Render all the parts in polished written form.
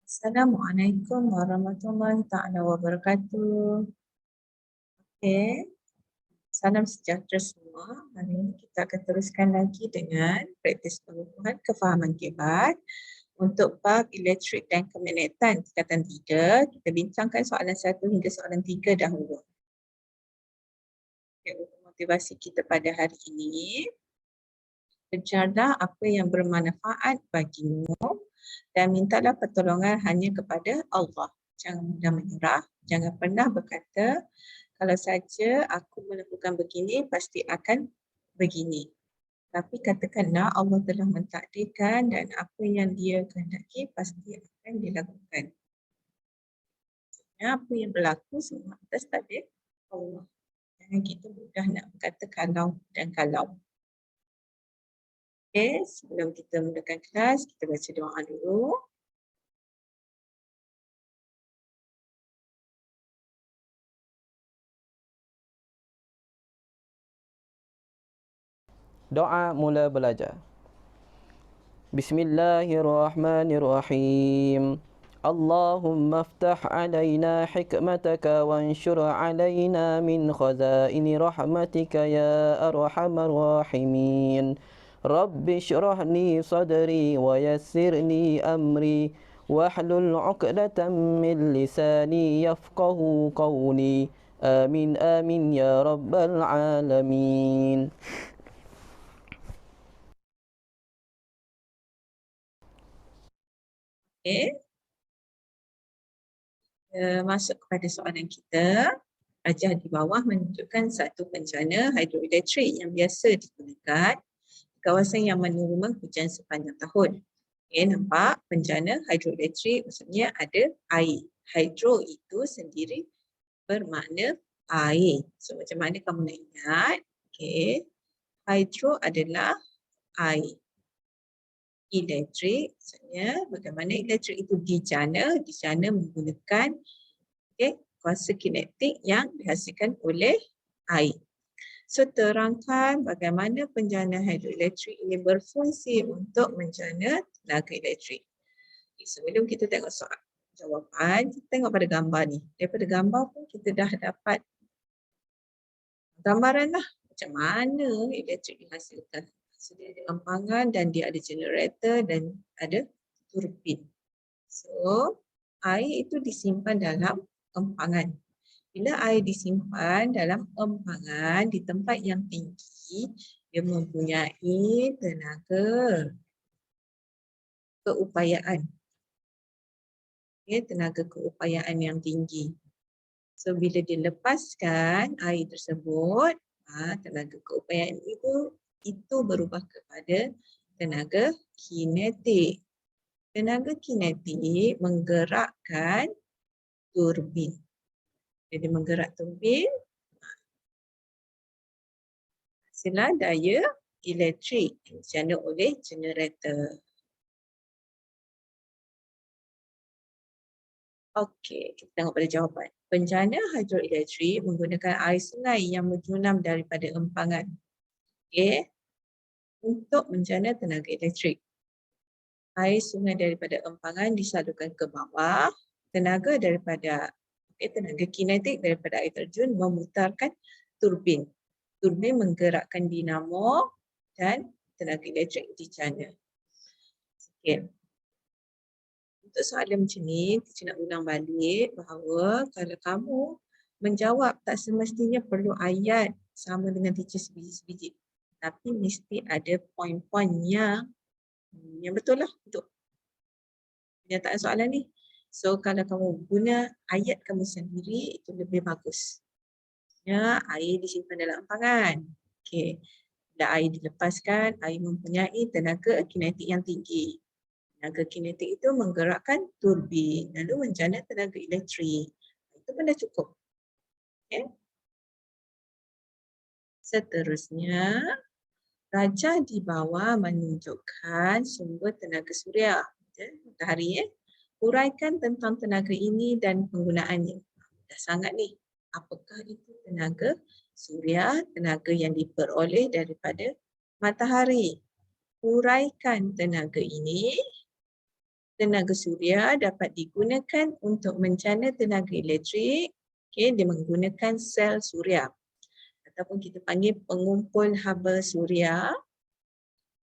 Assalamualaikum warahmatullahi taala wabarakatuh. Okey, salam sejahtera semua. Hari ini kita akan teruskan lagi dengan praktis pengukuhan kefahaman kibat untuk bab elektrik dan kemagnetan tingkatan 3. Kita bincangkan soalan 1 hingga soalan 3 dahulu. Okay, untuk motivasi kita pada hari ini, kejarlah apa yang bermanfaat bagimu dan mintalah pertolongan hanya kepada Allah. Jangan mudah menyerah. Jangan pernah berkata, kalau saja aku melakukan begini, pasti akan begini. Tapi katakanlah Allah telah mentakdirkan dan apa yang dia kehendaki pasti akan dilakukan. Apa yang berlaku semua atas takdir Allah. Jangan kita mudah nak berkata kalau dan kalau. Okay, sebelum kita mulakan kelas, kita baca doa dulu. Doa mula belajar. Bismillahirrahmanirrahim. Allahumma aftah alaina hikmataka wanshur alaina min khazaini rahmatika ya arhamar rahimin. Rabbi shrah li sadri wa yassirni amri wahlul 'uqdatam min lisani yafqahu qawli. Amin amin ya rabbal alamin. Okay. Masuk kepada soalan kita. Rajah di bawah menunjukkan satu bencana hidroelektrik yang biasa digunakan di kawasan yang menerima hujan sepanjang tahun. Okay, nampak bencana hidroelektrik maksudnya ada air. Hidro itu sendiri bermakna air. So macam mana kamu nak ingat? Okay. Hidro adalah air. Elektrik, maksudnya bagaimana elektrik itu dijana menggunakan kuasa kinetik yang dihasilkan oleh air. So terangkan bagaimana penjana hidroelektrik ini berfungsi untuk menjana tenaga elektrik. Sebelum kita tengok soal jawapan, kita tengok pada gambar ni. Daripada gambar pun kita dah dapat gambaran lah macam mana elektrik dihasilkan. So, dia ada empangan dan dia ada generator dan ada turbin. So, air itu disimpan dalam empangan. Bila air disimpan dalam empangan di tempat yang tinggi, dia mempunyai tenaga keupayaan. Tenaga keupayaan yang tinggi. So, bila dilepaskan air tersebut, tenaga keupayaan itu berubah kepada tenaga kinetik. Tenaga kinetik menggerakkan turbin. Jadi menggerak turbin, hasillah daya elektrik yang dijana oleh generator. Okey, kita tengok pada jawapan. Penjana hidroelektrik menggunakan air sungai yang menjunam daripada empangan. Okey, untuk menjana tenaga elektrik. Air sungai daripada empangan disalurkan ke bawah. Tenaga kinetik daripada air terjun memutarkan turbin. Turbin menggerakkan dinamo dan tenaga elektrik dijana. Okey. Untuk soalan macam ni, kita nak ulang balik bahawa kalau kamu menjawab tak semestinya perlu ayat sama dengan teacher sebiji-sebiji. Tapi mesti ada poin-poin yang betul lah untuk penyataan soalan ni. So kalau kamu guna ayat kamu sendiri, itu lebih bagus. Ya, air disimpan dalam empangan. Okey. Bila air dilepaskan, air mempunyai tenaga kinetik yang tinggi. Tenaga kinetik itu menggerakkan turbin, lalu menjana tenaga elektrik. Itu pun dah cukup. Okay. Seterusnya, rajah di bawah menunjukkan sumber tenaga suria. Matahari. Uraikan tentang tenaga ini dan penggunaannya. Dah sangat ni. Apakah itu tenaga suria? Tenaga yang diperoleh daripada matahari. Uraikan tenaga ini Tenaga suria dapat digunakan untuk mencana tenaga elektrik, dia menggunakan sel suria ataupun kita panggil pengumpul haba suria.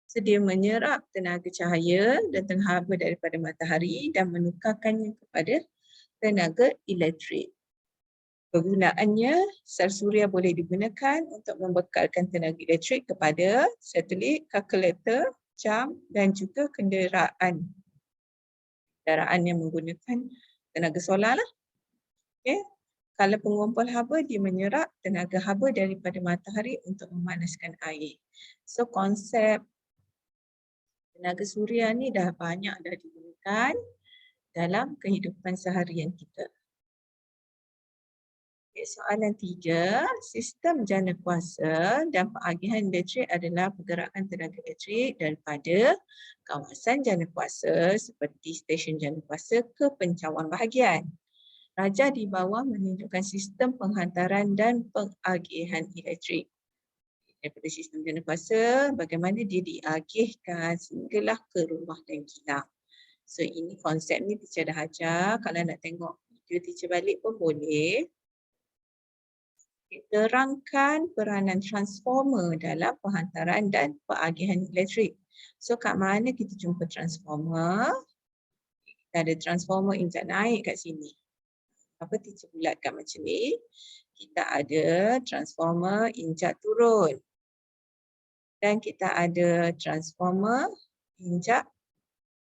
Sedia menyerap tenaga cahaya dan tenaga haba daripada matahari dan menukarkannya kepada tenaga elektrik. Kegunaannya, sel suria boleh digunakan untuk membekalkan tenaga elektrik kepada satelit, kalkulator, jam dan juga kenderaan. Kenderaan yang menggunakan tenaga solar lah. Kalau pengumpul haba, dia menyerap tenaga haba daripada matahari untuk memanaskan air. So konsep tenaga suria ni dah banyak digunakan dalam kehidupan seharian kita. Soalan 3, sistem jana kuasa dan pengagihan elektrik adalah pergerakan tenaga elektrik daripada kawasan jana kuasa seperti stesen jana kuasa ke pencawan bahagian. Rajah di bawah menunjukkan sistem penghantaran dan pengagihan elektrik. Daripada sistem jana kuasa, bagaimana dia diagihkan sehinggalah ke rumah dan kilang. So ini konsep ni teacher dah ajar. Kalau nak tengok video teacher balik pun boleh. Terangkan peranan transformer dalam penghantaran dan pengagihan elektrik. So kat mana kita jumpa transformer? Kita ada transformer injak naik kat sini. Apa teacher bulatkan macam ni? Kita ada transformer injak turun. Dan kita ada transformer injak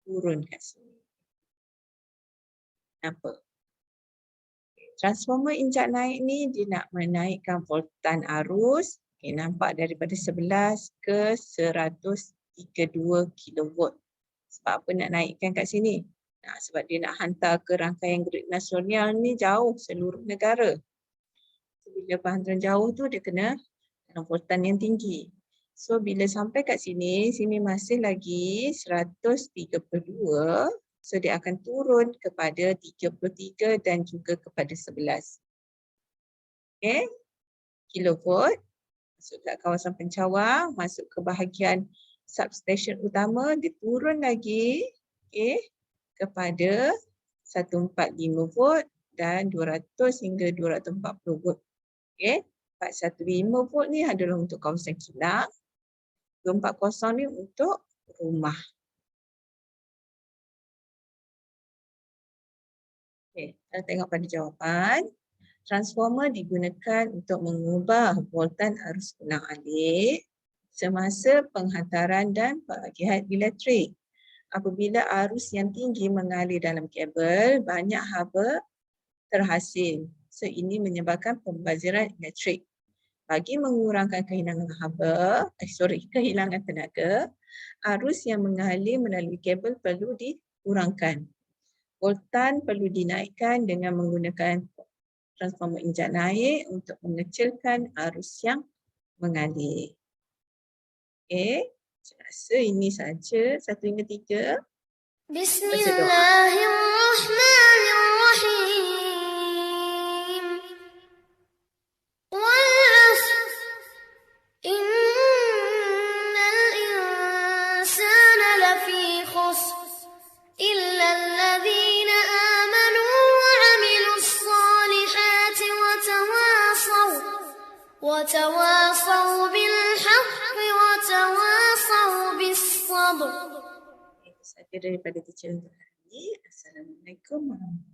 turun kat sini. Kenapa? Transformer injak naik ni dia nak menaikkan voltan arus, nampak daripada 11 ke 132 kV. Sebab apa nak naikkan kat sini? Sebab dia nak hantar ke rangkaian grid nasional ni jauh seluruh negara. Bila penghantaran jauh tu dia kena voltan yang tinggi. So bila sampai kat sini masih lagi 132. So dia akan turun kepada 33 dan juga kepada 11. Kilovolt. Masuk ke kawasan pencawang, masuk ke bahagian substation utama, dia turun lagi kepada 145 volt dan 200 hingga 240 volt. 415 volt ni adalah untuk kawasan kilang. 240 ni untuk rumah. Kita tengok pada jawapan. Transformer digunakan untuk mengubah voltan arus ulang-alik semasa penghantaran dan pengagihan elektrik. Apabila arus yang tinggi mengalir dalam kabel, banyak haba terhasil. So ini menyebabkan pembaziran elektrik. Bagi mengurangkan kehilangan tenaga, arus yang mengalir melalui kabel perlu dikurangkan. Voltan perlu dinaikkan dengan menggunakan transformer injak naik untuk mengecilkan arus yang mengalir. Saya rasa ini saja 1 hingga 3. Bismillahirrahmanirrahim. Wal-'ashr. Innal insana lafi khusr. Illa alladhina amanu wa 'amilus salihati wa tawasaw bil haqqi wa tawasaw bis sabr. Itu saja daripada teacher untuk hari ini. Assalamualaikum warahmatullahi wabarakatuh.